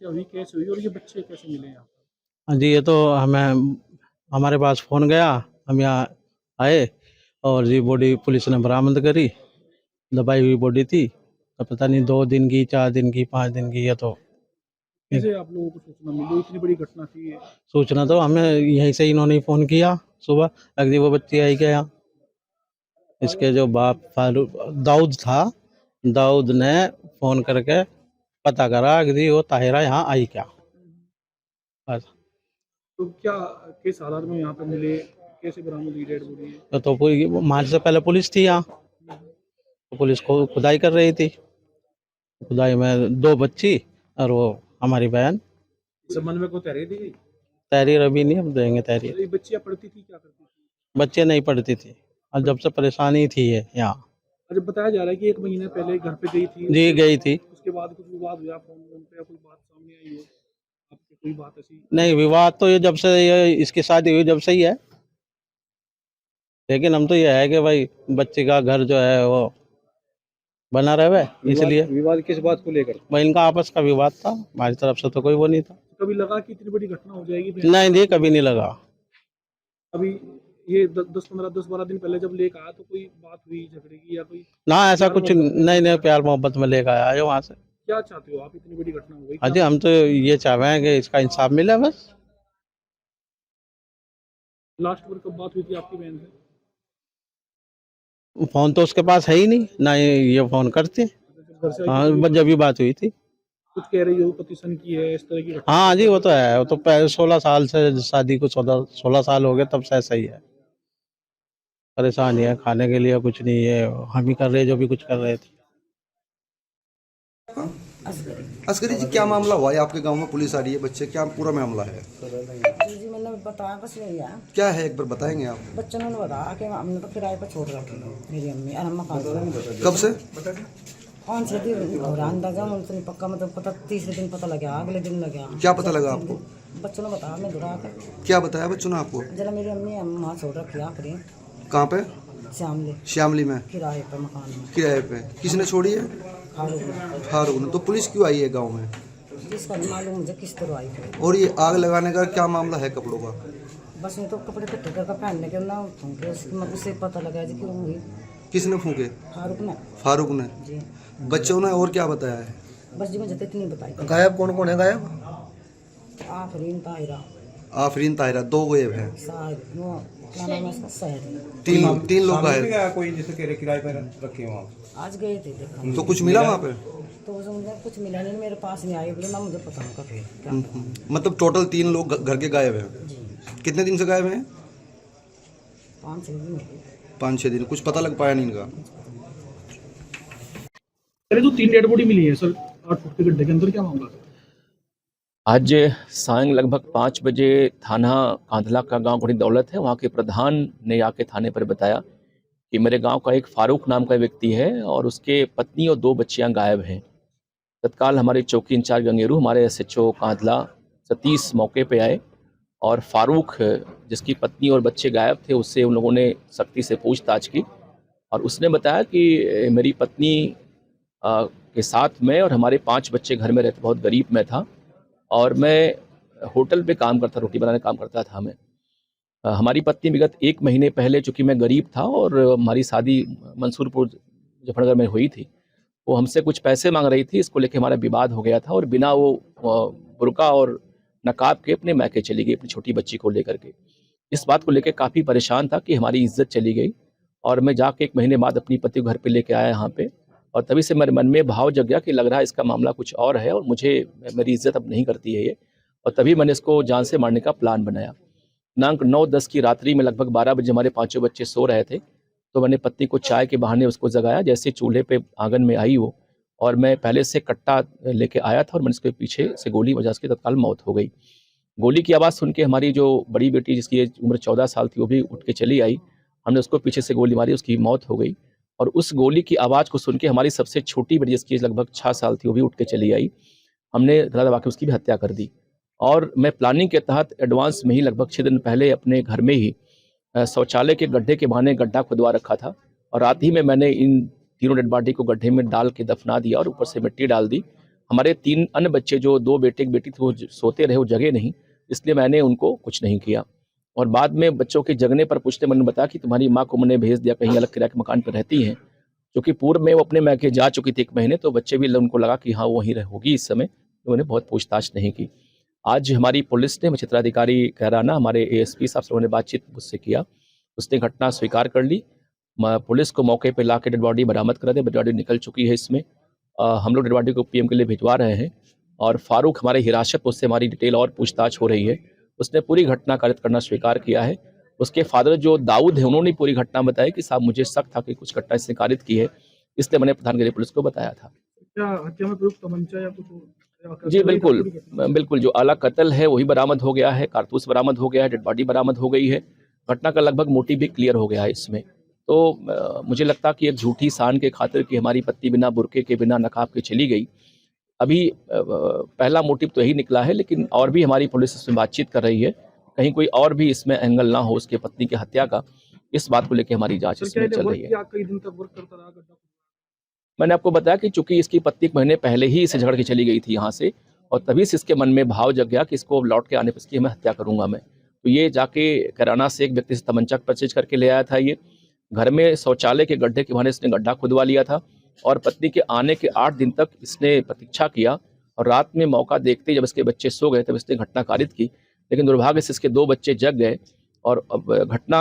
क्या हुई, कैसे हुई और ये बच्चे कैसे मिले यहाँ पर? हाँ जी, ये तो हमें हमारे पास फ़ोन गया, हम यहाँ आए और ये बॉडी पुलिस ने बरामद करी। दबाई हुई बॉडी थी, तो पता नहीं 2 दिन की, 4 दिन की, 5 दिन की, ये तो कैसे आप लोगों को सूचना मिली? इतनी बड़ी घटना थी ये। सूचना तो हमें यहीं से इन्होंने ही फ़ोन किया सुबह, लग वो बच्ची आई क्या यहाँ। इसके जो बाप फारूक दाऊद था, दाऊद ने फ़ोन करके पता करा कि वो ताहिरा यहाँ आई क्या। बस। तो क्या किस हालात में यहाँ पे मिले? कैसे बरामद हुई डेड बॉडी है? तो पूरी मार्च से पहले पुलिस थी यहाँ, तो पुलिस को खुदाई कर रही थी। खुदाई में 2 बच्ची और वो हमारी बहन। इस संबंध में कोई तहरीर दी गई? तहरीर अभी नहीं, हम देंगे तहरीर। ये बच्चियाँ पढ़ती थी, क्या करती थी? बच्चे नहीं पढ़ती थी और जब से परेशानी थी ये यहाँ। अच्छा, बताया जा रहा है कि 1 महीने पहले घर पे गई थी। जी गई थी। उसके बाद कुछ विवाद हुआ फोन वोन पे, या कोई बात सामने आई हो आपकी, कोई बात ऐसी? नहीं, विवाद तो ये जब से ये इसकी शादी हुई जब से ही है, लेकिन हम तो ये है कि भाई बच्चे का घर जो है वो बना रहे, इसलिए। विवाद किस बात को लेकर? भाई इनका आपस का विवाद था, हमारी तरफ से तो कोई वो नहीं था। कभी लगा कि इतनी बड़ी घटना हो जाएगी? नहीं जी, कभी नहीं लगा। अभी ये 10-12 दिन पहले जब लेकर आया तो कोई बात हुई झगड़े की या कोई? ना ऐसा प्यार कुछ मोहब्बत में? नहीं, नहीं प्यार मोहब्बत में लेकर आया है वहाँ से। क्या चाहते हो आप? इतनी बड़ी घटना हो गई, हाँ क्या जी, हम तो ये चाह रहे हैं कि इसका इंसाफ मिले बस। लास्ट बार कब बात हुई थी आपकी बहन से? फोन तो उसके पास है ही नहीं, ना ये फोन करते। जब घर से आई हाँ, तो बस जब भी बात हुई थी। कुछ कह रही हो पतिशन की है, इस तरह की घटना? हाँ जी, वो तो है, वो तो 16 साल से शादी को 16 साल हो गए तब से ऐसा ही है। परेशान ही है, खाने के लिए कुछ नहीं है, हम ही कर रहे जो भी कुछ कर रहे थे। अस्करी जी, क्या मामला हुआ है आपके गांव में? पुलिस आ रही है, बच्चे, क्या पूरा मामला है? जी मैंने बताया बस यही है। क्या है, एक बार बताएंगे आप? बच्चों ने बताया कि हमने तो किराए पर छोड़ रखी मेरी अम्मी और अम्मा खान। कब से? 5-6 दिन हो रहा अंदाजा, मुझे नहीं पक्का, मतलब पता तीसरे दिन पता लगा, अगले दिन लगा। क्या पता लगा आपको? बच्चों ने बताया, मैं दुरा कर क्या बताया बच्चों ने आपको? जरा मेरी अम्मी अम्मा छोड़ रखी आखिरी कहाँ पे? श्यामली श्यामली में किराए पर मकान में। किराए पे? किसने छोड़ी है? फारूक ने। तो पुलिस क्यों आई है गांव में? जिसका नहीं मालूम मुझे किस तरह आई थी। और ये आग लगाने का क्या मामला है कपड़ों का? बस मैं तो कपड़े कट्टे करके पहनने के ना फूंके, उससे पता लगा जी क्यों हुई। किसने फूके? फारूक ने। फारूक ने। जी बच्चों ने और क्या बताया है? बस जी मुझे तो इतनी बताई। गायब कौन कौन है? गायब आफरीन ताहिरा आफरीन ताहिरा, 2 गायब हैं। शायद वो क्या नाम है उसका, शायद 3 लोग गायब। कोई जिसे किराए पर रखे वहाँ? आज गए थे देखा तो कुछ मिला वहाँ पे? तो मुझे कुछ मिला नहीं, मेरे पास नहीं आए, बोले ना मुझे पता होगा फिर क्या। मतलब टोटल 3 लोग घर के गायब हैं। जी कितने दिन से गायब हैं? 5-6 दिन हो गए। 5-6 दिन। कुछ पता लग पाया नहीं इनका? पहले तो 3 डेड बॉडी मिली है सर 8 फुट के गड्ढे के अंदर, क्या मामला है? आज सायं लगभग 5 बजे थाना कांधला का गांव बड़ी दौलत है, वहाँ के प्रधान ने आके थाने पर बताया कि मेरे गांव का एक फारूक नाम का व्यक्ति है और उसके पत्नी और 2 बच्चियां गायब हैं। तत्काल हमारे चौकी इंचार्ज गंगेरू, हमारे एसएचओ कांधला सतीश मौके पे आए और फारूक जिसकी पत्नी और बच्चे गायब थे उससे उन लोगों ने सख्ती से पूछताछ की और उसने बताया कि मेरी पत्नी के साथ मैं और हमारे 5 बच्चे घर में रहते, बहुत गरीब मैं था और मैं होटल पे काम करता, रोटी बनाने काम करता था मैं। हमारी पत्नी विगत 1 महीने पहले, चूँकि मैं गरीब था और हमारी शादी मंसूरपुर मुजफ्फरनगर में हुई थी, वो हमसे कुछ पैसे मांग रही थी, इसको लेके हमारा विवाद हो गया था और बिना वो बुर्का और नकाब के अपने मैके चली गई अपनी छोटी बच्ची को लेकर के। इस बात को लेके काफ़ी परेशान था कि हमारी इज्जत चली गई और मैं जाके 1 महीने बाद अपनी पति को घर पे लेके आया यहाँ पे और तभी से मेरे मन में भाव जग गया कि लग रहा है इसका मामला कुछ और है और मुझे मेरी इज्जत अब नहीं करती है ये, और तभी मैंने इसको जान से मारने का प्लान बनाया। दिनांक 9-10 की रात्रि में लगभग 12 बजे हमारे 5 बच्चे सो रहे थे, तो मैंने पत्नी को चाय के बहाने उसको जगाया। जैसे चूल्हे पे आंगन में आई वो, और मैं पहले से कट्टा लेके आया था और मैंने उसके पीछे से गोली बजा, उसकी तत्काल मौत हो गई। गोली की आवाज़ सुन के हमारी जो बड़ी बेटी जिसकी उम्र 14 साल थी वो भी उठ के चली आई, हमने उसको पीछे से गोली मारी, उसकी मौत हो गई। और उस गोली की आवाज़ को सुन के हमारी सबसे छोटी बेटी जिसकी लगभग 6 साल थी वो भी उठ के चली आई, हमने धरा दबा के उसकी भी हत्या कर दी। और मैं प्लानिंग के तहत एडवांस में ही लगभग 6 दिन पहले अपने घर में ही शौचालय के गड्ढे के बहाने गड्ढा खुदवा रखा था और रात ही में मैंने इन तीनों डेड बॉडी को गड्ढे में डाल के दफना दिया और ऊपर से मिट्टी डाल दी हमारे 3 अन्य बच्चे जो 2 बेटे एक बेटी थे वो सोते रहे, वो जगे नहीं, इसलिए मैंने उनको कुछ नहीं किया। और बाद में बच्चों के जगने पर पूछते मैंने बताया कि तुम्हारी माँ को मैंने भेज दिया, कहीं अलग किराए के मकान पर रहती हैं, क्योंकि पूर्व में वो अपने मैके जा चुकी थी 1 महीने, तो बच्चे भी उनको लगा कि हाँ वो वहीं होगी इस समय, तो उन्होंने बहुत पूछताछ नहीं की। आज हमारी पुलिस ने क्षेत्राधिकारी कैराना हमारे एएसपी साहब से उन्होंने बातचीत मुझसे किया, उसने घटना स्वीकार कर ली। पुलिस को मौके पे लाके डेड बॉडी बरामद करा दी, डेड बॉडी निकल चुकी है इसमें। हम लोग डेड बॉडी को पीएम के लिए भिजवा रहे हैं और फारूक हमारे हिरासत, उससे हमारी डिटेल और पूछताछ हो रही है। उसने पूरी घटना कारित करना स्वीकार किया है। उसके फादर जो दाऊद है उन्होंने पूरी घटना बताई कि साहब मुझे शक था कि कुछ घटना इसने कारित की है, इसलिए मैंने प्रधानगिरी पुलिस को बताया था। क्या हत्या में प्रयुक्त तमंचा या कुछ और? जी बिल्कुल, बिल्कुल जो आला कत्ल है वही बरामद हो गया है, कारतूस बरामद हो गया है, डेड बॉडी बरामद हो गई है। घटना का लगभग मोटिव भी क्लियर हो गया है इसमें। तो मुझे लगता कि एक झूठी शान के खातिर कि हमारी पत्नी बिना बुर्के के, बिना नकाब के चली गई। अभी पहला मोटिव तो यही निकला है, लेकिन और भी हमारी पुलिस इसमें बातचीत कर रही है, कहीं कोई और भी इसमें एंगल ना हो उसके पत्नी की हत्या का, इस बात को लेकर हमारी जांच इसमें चल रही है। कई दिन तक वर्क करता रहा गड्ढा? मैंने आपको बताया कि चूंकि इसकी पत्नी 1 महीने पहले ही इसे झगड़ के चली गई थी यहाँ से, और तभी से इसके मन में भाव जग गया कि इसको लौट के आने पर इसकी मैं हत्या करूंगा मैं। तो ये जाके कैराना से एक व्यक्ति से तमंचा परचेज करके ले आया था। ये घर में शौचालय के गड्ढे के बहाने इसने गड्ढा खुदवा लिया था, और पत्नी के आने के 8 दिन तक इसने प्रतीक्षा किया, और रात में मौका देखते जब इसके बच्चे सो गए तब इसने घटना कारित की। लेकिन दुर्भाग्य से इसके 2 बच्चे जग गए और अब घटना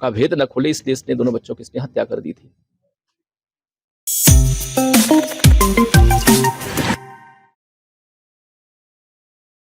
का भेद न खुले, इसलिए इसने दोनों बच्चों की इसने हत्या कर दी थी।